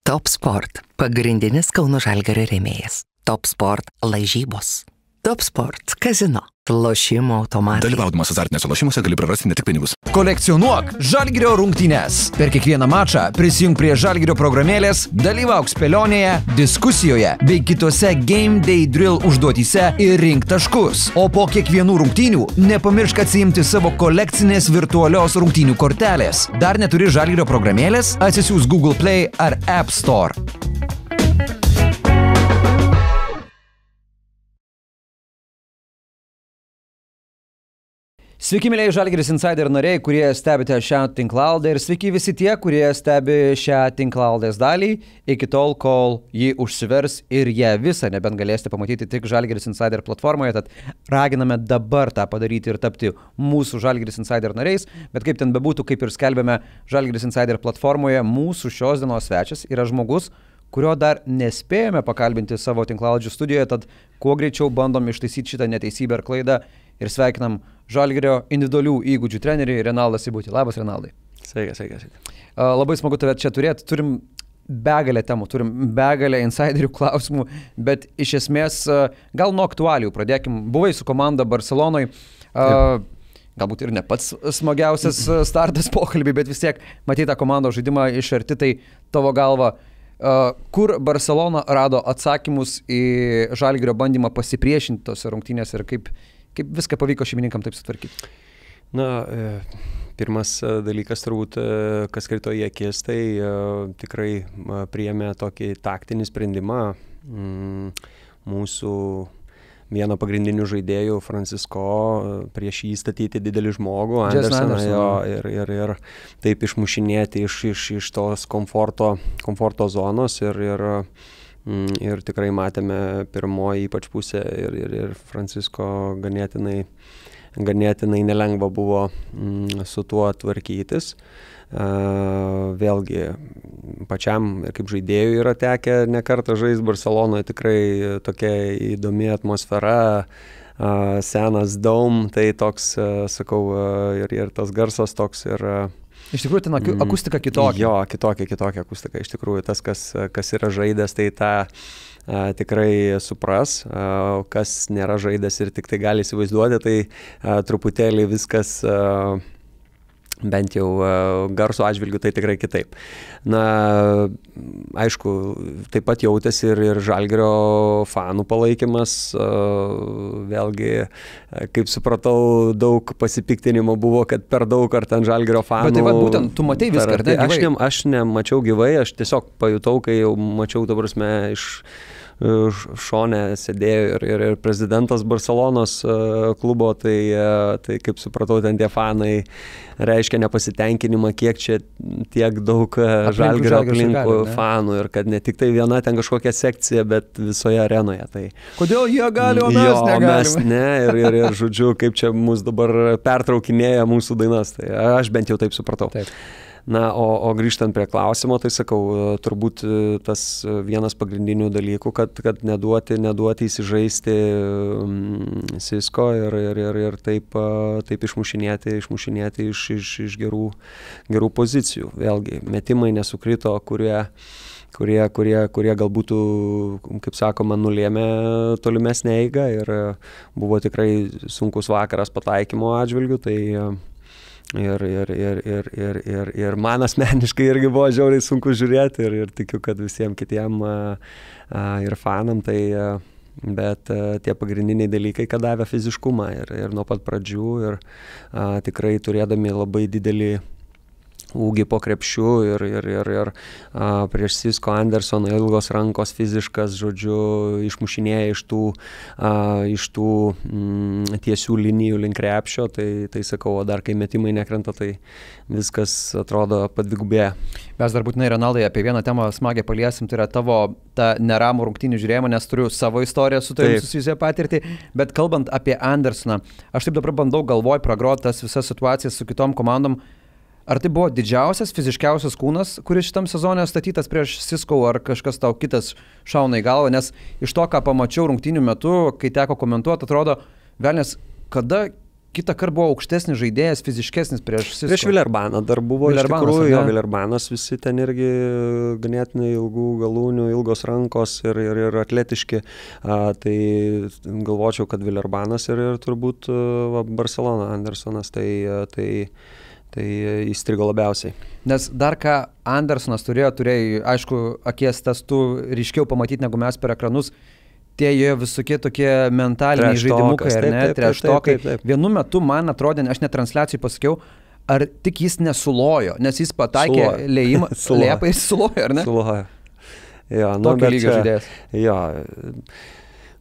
Top Sport – pagrindinis Kauno Žalgirio rėmėjas. Top Sport – lažybos. Top Sport – kazino. Lošimo automatai. Dalyvaudamas azartiniuose lošimuose gali prarasti ne tik pinigus. Kolekcionuok Žalgirio rungtynes. Per kiekvieną mačą prisijung prie Žalgirio programėlės, dalyvauk spėlionėje, diskusijoje bei kitose Game Day Drill užduotyse ir rink taškus. O po kiekvienų rungtynių nepamiršk atsiimti savo kolekcinės virtualios rungtynių kortelės. Dar neturi Žalgirio programėlės? Atsisiųs Google Play ar App Store. Sveiki, mėlyje Žalgiris Insider nariai, kurie stebite šią tinklalaidę ir sveiki visi tie, kurie stebi šią tinklalaidės dalį iki tol, kol ji užsivers ir ją visą nebent galėsite pamatyti tik Žalgiris Insider platformoje, tad raginame dabar tą padaryti ir tapti mūsų Žalgiris Insider nariais, bet kaip ten bebūtų, kaip ir skelbėme Žalgiris Insider platformoje, mūsų šios dienos svečias yra žmogus, kurio dar nespėjome pakalbinti savo tinklalaidžių studijoje, tad kuo greičiau bandom ištaisyti šitą neteisybę ir klaidą ir sveikinam Žalgirio individualių įgūdžių trenerį Renaldą Sibutį. Labas, Renaldai. Sveikas. Labai smagu tave čia turėti. Turim begalę temų, turim begalę insiderių klausimų, bet iš esmės gal nuo aktualijų pradėkim. Buvai su komanda Barcelonoj. Galbūt ir ne pats smagiausias startas pokalbį, bet vis tiek matyti tą komandos žaidimą iš arti, tai tavo galva, kur Barcelona rado atsakymus į Žalgirio bandymą pasipriešinti tose rungtynėse ir kaip viską pavyko šeimininkam taip sutvarkyti? Na, pirmas dalykas turbūt, kas krito į akis, tai tikrai priėmė tokį taktinį sprendimą mūsų vieno pagrindinių žaidėjų, Francisco, prieš jį statyti didelį žmogų, Andersoną ir taip išmušinėti iš tos komforto zonos ir tikrai matėme pirmoji ypač pusė ir Francisco ganėtinai nelengva buvo su tuo tvarkytis. Vėlgi, pačiam kaip žaidėjui yra tekę ne kartą žaisti Barcelonoje, tikrai tokia įdomi atmosfera, senas Dome, tai toks, sakau, ir tas garsas toks ir... Iš tikrųjų, ten akustika kitokia. Jo, kitokia akustika. Iš tikrųjų, tas, kas yra žaidęs, tai tą tikrai supras. Kas nėra žaidęs ir tik tai gali įsivaizduoti, tai truputėlį viskas... bent jau garso atžvilgių, tai tikrai kitaip. Na, aišku, taip pat jautėsi ir Žalgirio fanų palaikymas. Vėlgi, kaip supratau, daug pasipiktinimo buvo, kad per daug ar ten Žalgirio fanų. Bet tai va, būtent, tu matei viską, ar ne gyvai? Aš nemačiau gyvai, aš tiesiog pajutau, kai jau mačiau, ta prasme, iš šone sėdėjo ir prezidentas Barcelonos klubo, tai kaip supratau, ten tie fanai reiškia nepasitenkinimą, kiek čia tiek daug Žalgirio aplinkų fanų ir kad ne tik tai viena ten kažkokia sekcija, bet visoje arenoje. Tai... Kodėl jie gali, o mes negalime? Mes ne, ir žodžiu, kaip čia mus dabar pertraukinėja mūsų dainas, tai aš bent jau taip supratau. Taip. Na, o grįžtant prie klausimo, tai sakau, turbūt tas vienas pagrindinių dalykų, kad neduoti įsižaisti Sisko ir taip išmušinėti iš gerų pozicijų. Vėlgi, metimai nesukrito, kurie galbūt, kaip sakoma, nulėmė tolimesnę eigą ir buvo tikrai sunkus vakaras pataikymo atžvilgių, tai ir man asmeniškai irgi buvo žiauriai sunku žiūrėti ir tikiu, kad visiems kitiem ir fanam, tai bet tie pagrindiniai dalykai, kad davė fiziškumą ir nuo pat pradžių ir tikrai turėdami labai didelį ūgį po krepšiu ir prieš Sisko Andersoną ilgos rankos fiziškas, žodžiu, išmušinėja iš tų tiesių linijų link krepšio, tai sakau, o dar kai metimai nekrenta, tai viskas atrodo padvigubėja. Mes dar būtinai, Renaldai, apie vieną temą smagiai paliesim, tai yra tavo tą neramų rungtynių žiūrėjimą, nes turiu savo istoriją su tavim susijusią patirtį, bet kalbant apie Andersoną, aš taip dabar bandau galvoj pragroti tas visas situacijas su kitom komandom. Ar tai buvo didžiausias, fiziškiausias kūnas, kuris šitam sezone statytas prieš Sisko, ar kažkas tau kitas šauna į galvą, nes iš to, ką pamačiau rungtynių metu, kai teko komentuoti, atrodo, velnės, kada kitą kartą buvo aukštesnis žaidėjas, fiziškesnis prieš Sisko. Prieš Villerbaną dar buvo, iš tikrųjų, jo, Villerbanas visi ten irgi ganėtinai ilgų galūnių, ilgos rankos ir atletiški, tai galvočiau, kad Villerbanas ir turbūt Barcelona Andersonas, tai įstrigo labiausiai. Nes dar ką Andersonas turėjo, aišku, akies testų ryškiau pamatyti negu mes per ekranus, tie jie visokie tokie mentaliniai žaidimukai, ar ne, treštokai. Vienu metu man atrodė, aš net transliacijai pasakiau, ar tik jis nesulojo, nes jis pataikė lėjimą, liepą ir sulojo, ar ne? Sulojo. Jo, tokio lygio žaidėjas. Jo,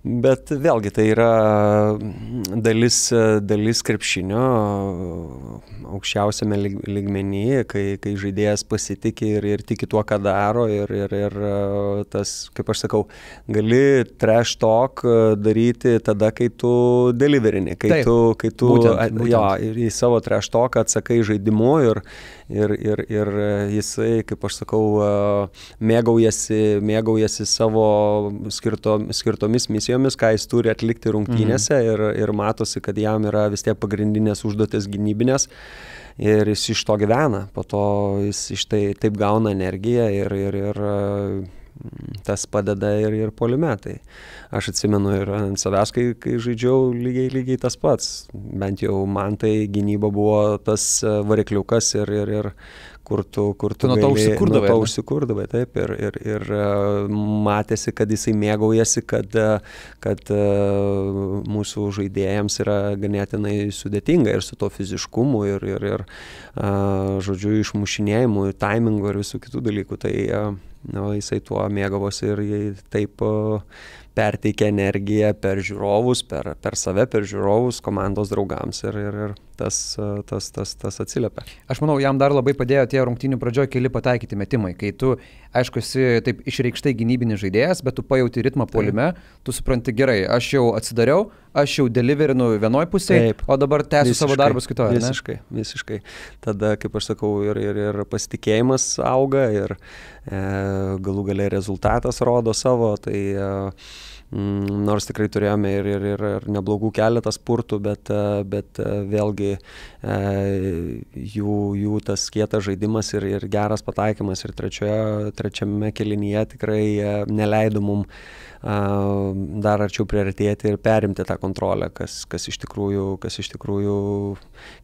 bet vėlgi tai yra dalis krepšinio aukščiausiame lygmenyje, kai žaidėjas pasitikė ir tiki tuo, ką daro ir tas, kaip aš sakau, gali trash talk daryti tada, kai tu deliverini, kai tu būtent. Jo, į savo trash talk atsakai žaidimu ir jisai, kaip aš sakau, mėgaujasi savo skirtomis misijomis, ką jis turi atlikti rungtynėse ir matosi, kad jam yra vis tiek pagrindinės užduotis gynybinės ir jis iš to gyvena, po to jis iš tai taip gauna energiją ir tas padeda ir puolime. Tai aš atsimenu ir ant savęs, kai žaidžiau lygiai tas pats, bent jau man tai gynyba buvo tas varikliukas ir kur tu nuo to užsikurdavai, taip, ir matėsi, kad jisai mėgaujasi, kad mūsų žaidėjams yra ganėtinai sudėtinga ir su to fiziškumu ir žodžiu, išmušinėjimu, taimingu ir visų kitų dalykų, tai jisai tuo mėgavosi ir jai taip perteikia energiją per žiūrovus, per save, per žiūrovus, komandos draugams ir tas atsiliepia. Aš manau, jam dar labai padėjo tie rungtynių pradžioje keli pataikyti metimai, kai tu, aišku, esi taip išreikštai gynybinis žaidėjas, bet tu pajauti ritmą puolime, tu supranti gerai, aš jau atsidariau, aš jau deliverinu vienoj pusėje, o dabar tęsiu savo darbus kitoje. Visiškai. Tada, kaip aš sakau, ir pasitikėjimas auga ir galų gale rezultatas rodo savo, tai nors tikrai turėjome ir neblogų keletą spurtų, bet vėlgi jų tas kietas žaidimas ir geras pataikymas ir trečiame kėlinyje tikrai neleido mum dar arčiau priartėti ir perimti tą kontrolę, kas iš tikrųjų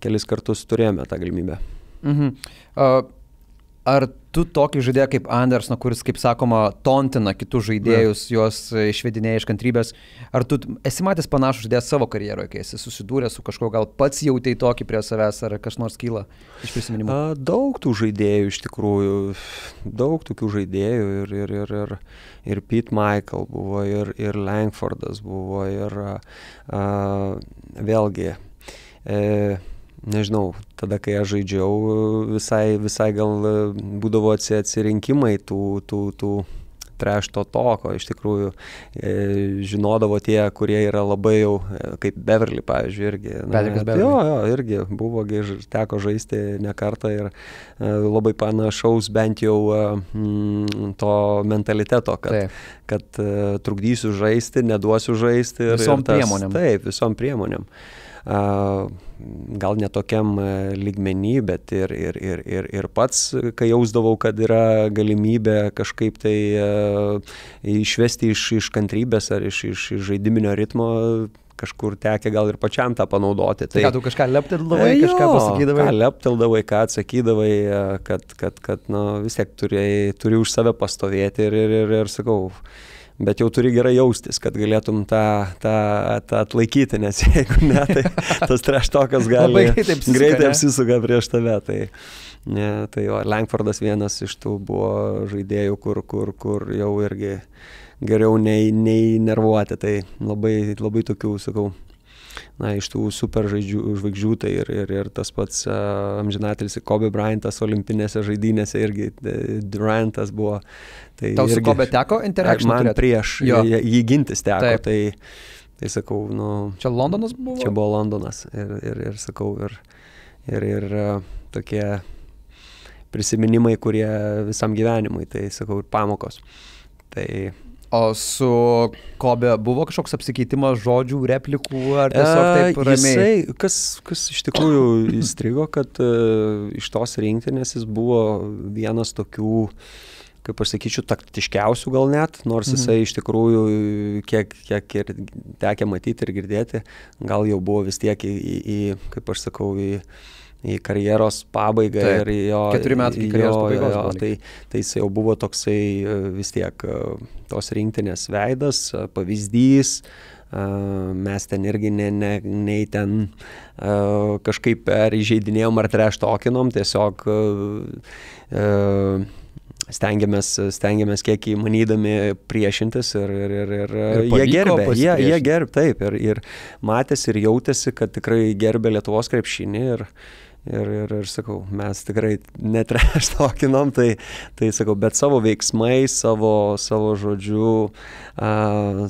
kelis kartus turėjome tą galimybę. Ar tu tokį žaidėją kaip Andersoną, kuris, kaip sakoma, tontina kitus žaidėjus, juos išvedinėja iš kantrybės, ar tu esi matęs panašų žaidėją savo karjeroje, kai esi susidūręs su kažkuo, gal pats jautei tokį prie savęs, ar kas nors kyla iš prisiminimų? Daug tų žaidėjų iš tikrųjų, daug tokių žaidėjų ir Pete Michael buvo, ir Langfordas buvo, ir vėlgi, nežinau, tada, kai aš žaidžiau, visai gal būdavo atsirinkimai tų trešto toko, iš tikrųjų žinodavo tie, kurie yra labai jau, kaip Beverly, pavyzdžiui, irgi. Jo, irgi buvo, teko žaisti ne kartą ir labai panašaus bent jau to mentaliteto, kad trukdysiu žaisti, neduosiu žaisti. Visom priemonėm. Taip, visom priemonėm. Gal netokiam lygmenį, bet ir pats, kai jausdavau, kad yra galimybė kažkaip tai išvesti iš kantrybės ar iš žaidiminio ritmo, kažkur tekia gal ir pačiam tą panaudoti. Tai ką, tu kažką lepteldavai, kažką pasakydavai? Ką lepteldavai, ką atsakydavai, kad vis tiek turi už save pastovėti ir sakau, bet jau turi gerai jaustis, kad galėtum tą atlaikyti, nes jeigu ne, tai tas treštokas gali greitai apsisuka prieš tave. Tai jo, Langfordas vienas iš tų buvo žaidėjų, kur jau irgi geriau nei nervuoti, tai labai tokių, sakau, iš tų super žvaigždžių, tai ir tas pats amžinatelis Kobe Bryantas olimpinėse žaidynėse irgi Durantas buvo. Tai tau su Kobe teko interaction turėti? Man prieš jį gintis teko, tai sakau, Čia Londonas buvo? Čia buvo Londonas ir sakau, ir tokie prisiminimai, kurie visam gyvenimui, tai sakau, ir pamokos. Tai O su Kobe buvo kažkoks apsikeitimas žodžių, replikų, ar tiesiog taip ramiai? Jisai, kas iš tikrųjų įstrigo, kad iš tos rinktinės jis buvo vienas tokių, kaip aš sakyčiau, taktiškiausių gal net, nors jisai iš tikrųjų, kiek ir tekę matyti ir girdėti, gal jau buvo vis tiek kaip aš sakau, į karjeros pabaigą. Taip, ir jo 4 metų iki karjeros pabaigos. Tai jis jau buvo toksai vis tiek tos rinktinės veidas, pavyzdys. Mes ten irgi nei ten kažkaip įžeidinėjom ar treštokinom, tiesiog stengiamės kiek įmanydami priešintis ir jie gerbė, taip, ir matėsi ir jautėsi, kad tikrai gerbė Lietuvos krepšinį ir sakau, mes tikrai netreštokinom, tai sakau, bet savo veiksmais, savo žodžiu,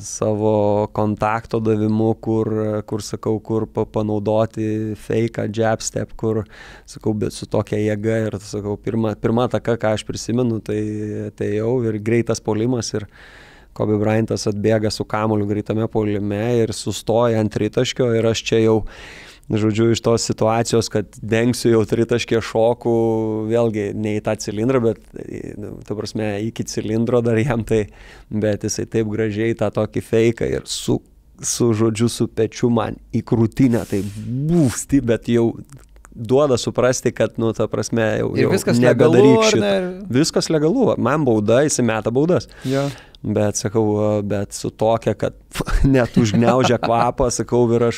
savo kontakto davimu, kur sakau, kur panaudoti fake, jab step, kur, sakau, bet su tokia jėga ir, sakau, pirma taka, ką aš prisimenu, tai atėjau ir greitas puolimas ir Kobe Bryantas atbėga su kamuoliu greitame puolime ir sustoja ant tritaškio ir aš čia jau žodžiu, iš tos situacijos, kad dengsiu jau tritaškė šoku, vėlgi ne į tą cilindrą, bet, ta prasme, iki cilindro dar jam tai, bet jisai taip gražiai tą tokį feiką ir su žodžiu, su pečiu man į krūtinę, tai būsti, bet jau duoda suprasti, kad, ta prasme, jau nebedaryk šitą. Viskas legalu, man bauda, įsimeta baudas. Ja. Bet, sakau, bet su tokia, kad net užgniaužia kvapą, sakau, ir aš,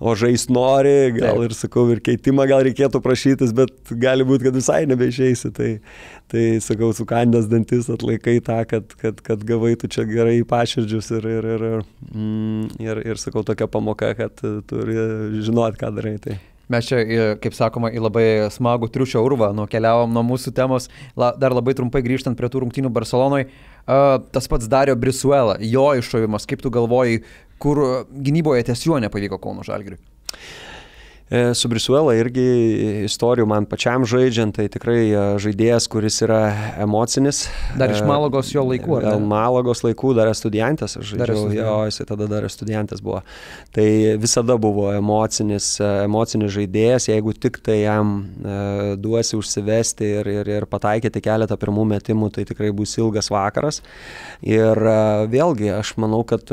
o žais nori, gal ir, sakau, ir keitimą gal reikėtų prašytis, bet gali būti, kad visai nebeišeisi. Tai sakau, sukandęs dantis atlaikai tą, kad gavai tu čia gerai paširdžius ir sakau, tokia pamoka, kad turi žinoti, ką darai. Tai. Mes čia, kaip sakoma, į labai smagų triušio urvą nukeliavom nuo mūsų temos. Dar labai trumpai grįžtant prie tų rungtynių Barcelonoje, tas pats Dario Brizuela, jo iššovimas, kaip tu galvoji, kur gynyboje ties juo nepavyko Kauno Žalgiriui? Su Brizuela irgi istorijų man pačiam žaidžiant, tai tikrai žaidėjas, kuris yra emocinis. Dar iš Malagos jo laikų, ar ne? Malagos laikų dar Estudiantes, aš žaidžiau, jisai tada dar Estudiantes buvo. Tai visada buvo emocinis žaidėjas, jeigu tik tai jam duosi užsivesti ir pataikyti keletą pirmų metimų, tai tikrai bus ilgas vakaras. Ir vėlgi, aš manau, kad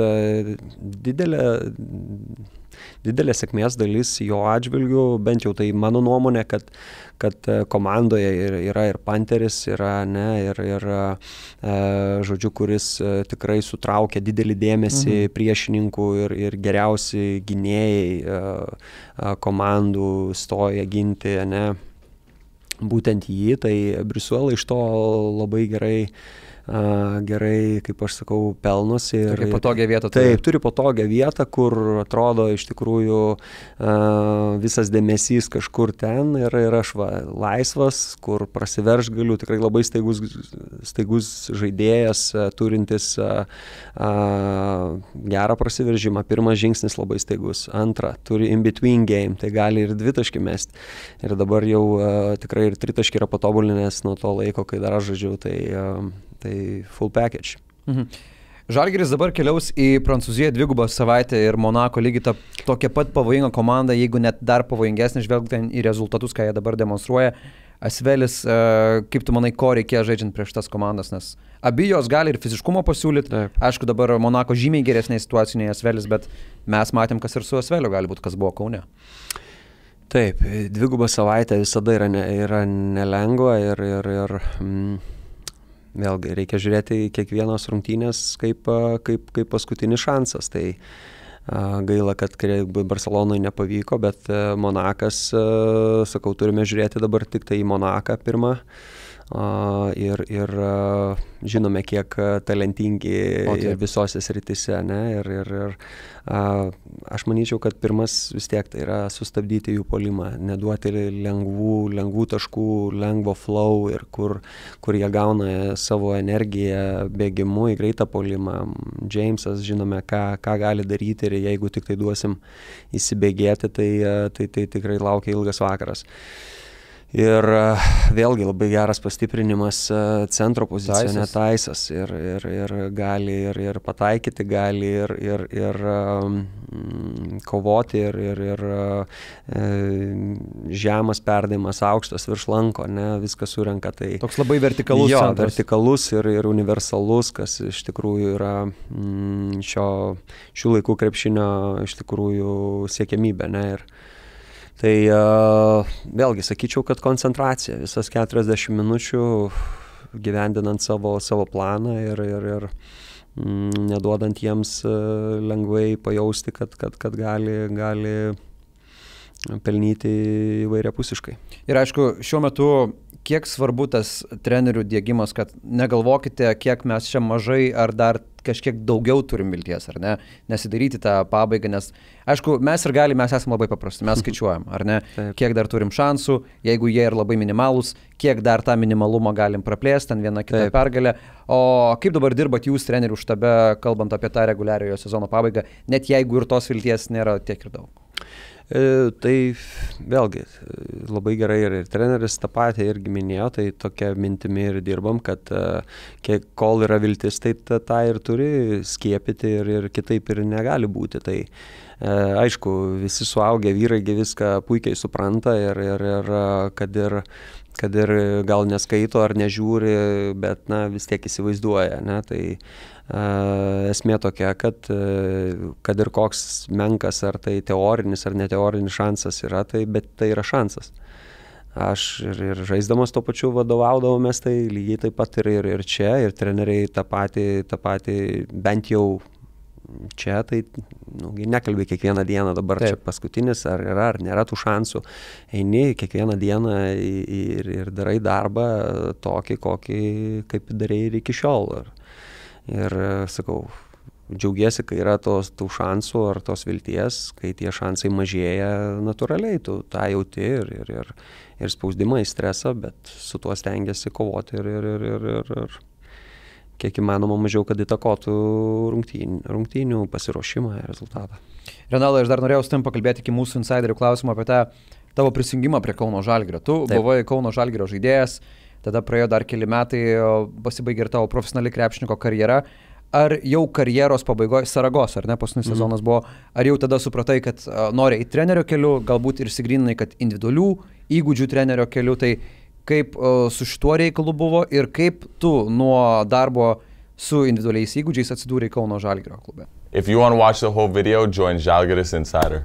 didelė sėkmės dalis jo atžvilgių, bent jau tai mano nuomonė, kad komandoje yra ir Panteris, ir žodžiu, kuris tikrai sutraukia didelį dėmesį priešininkų ir geriausi gynėjai komandų stoja ginti, būtent jį, tai Brizuela iš to labai gerai, kaip aš sakau, pelnosi. Turi patogią vietą. Taip, turi patogią vietą, kur atrodo iš tikrųjų visas dėmesys kažkur ten ir aš laisvas, kur prasiverš galiu, tikrai labai staigus žaidėjas, turintis gerą prasiveržimą. Pirmas žingsnis labai staigus. Antra, turi in-between game, tai gali ir dvitaškį mesti. Ir dabar jau tikrai ir tritaškį yra patobulinęs nuo to laiko, kai dar aš žaidžiau, tai full package. Žalgiris dabar keliaus į Prancūziją 2 savaitę ir Monako lygiai tokia pat pavojinga komanda, jeigu net dar pavojingesnė, žvelgiant į rezultatus, ką jie dabar demonstruoja. Asvelis, kaip tu manai, ko reikėjo žaidžiant prieš tas komandas, nes abi jos gali ir fiziškumo pasiūlyti. Taip. Aišku, dabar Monako žymiai geresnė situacija nei Asvelis, bet mes matėm, kas ir su Asveliu gali būti, kas buvo Kaune. Taip, 2 savaitė visada yra nelengva ir vėlgi, reikia žiūrėti į kiekvienos rungtynės kaip paskutinis šansas. Tai gaila, kad Barcelonoje nepavyko, bet Monakas, sakau, turime žiūrėti dabar tik tai į Monaką pirmą. Ir žinome, kiek talentingi visose srityse, ir aš manyčiau, kad pirmas vis tiek tai yra sustabdyti jų puolimą, neduoti lengvų taškų, lengvo flow ir kur jie gauna savo energiją bėgimu į greitą puolimą. Jamesas žinome, ką gali daryti ir jeigu tik tai duosim įsibėgėti, tai tikrai laukia ilgas vakaras. Ir vėlgi labai geras pastiprinimas centro pozicione Taisas ir gali ir pataikyti, gali ir kovoti ir žemas perdavimas, aukštas virš lanko, ne, viskas surenka. Tai toks labai vertikalus centras. Vertikalus ir universalus, kas iš tikrųjų yra šių laikų krepšinio iš tikrųjų siekiamybė, ne, ir tai vėlgi sakyčiau, kad koncentracija, visas 40 minučių gyvendinant savo planą ir neduodant jiems lengvai pajausti, kad gali pelnyti įvairiapusiškai. Ir aišku, šiuo metu kiek svarbu tas trenerių diegimas, kad negalvokite, kiek mes čia mažai ar dar kažkiek daugiau turim vilties, ar ne, nesidaryti tą pabaigą, nes, aišku, mes esame labai paprasti, mes skaičiuojam, ar ne, Taip. Kiek dar turim šansų, jeigu jie yra labai minimalūs, kiek dar tą minimalumą galim praplėsti, ten vieną kitą Taip. pergalę, o kaip dabar dirbat jūs trenerių štabe, kalbant apie tą reguliariojo sezono pabaigą, net jeigu ir tos vilties nėra tiek ir daug. Tai vėlgi labai gerai ir treneris tą patį irgi minėjo, tai tokia mintimi ir dirbam, kad kol yra viltis, tai tą ir turi skiepyti ir kitaip ir negali būti. Tai aišku, visi suaugę vyrai viską puikiai supranta ir kad ir gal neskaito ar nežiūri, bet vis tiek įsivaizduoja. Ne? Tai esmė tokia, kad ir koks menkas ar tai teorinis ar neteorinis šansas yra, bet tai yra šansas. Aš ir žaisdamas to pačiu vadovaudavomės, tai lygiai taip pat ir čia, ir treneriai tą patį bent jau čia, tai nekalbė kiekvieną dieną, dabar Taip. Čia paskutinis, ar yra, ar nėra tų šansų. Eini kiekvieną dieną ir darai darbą tokį, kaip darai ir iki šiol. Ir sakau, džiaugiesi, kai yra tų šansų ar tos vilties, kai tie šansai mažėja natūraliai, tu tą jauti ir spausdimą į stresą, bet su tuo stengiasi kovoti ir kiek įmanoma mažiau, kad įtakotų rungtynių pasiruošimą ir rezultatą. Renaldai, aš dar norėjau su tavim pakalbėti iki mūsų insiderių klausimą apie tą tavo prisijungimą prie Kauno Žalgirio. Tu buvai Kauno Žalgirio žaidėjas, tada praėjo dar keli metai, pasibaigė ir tavo profesionali krepšininko karjera. Ar jau karjeros pabaigoje Saragos, ar ne, paskutinis sezonas buvo, ar jau tada supratai, kad nori į trenerio keliu, galbūt ir sigryninai, kad individualių įgūdžių trenerio keliu, tai kaip su šituo reikalu buvo ir kaip tu nuo darbo su individualiais įgūdžiais atsidūrei Kauno Žalgirio klube? If you want to watch the whole video, join Žalgiris Insider.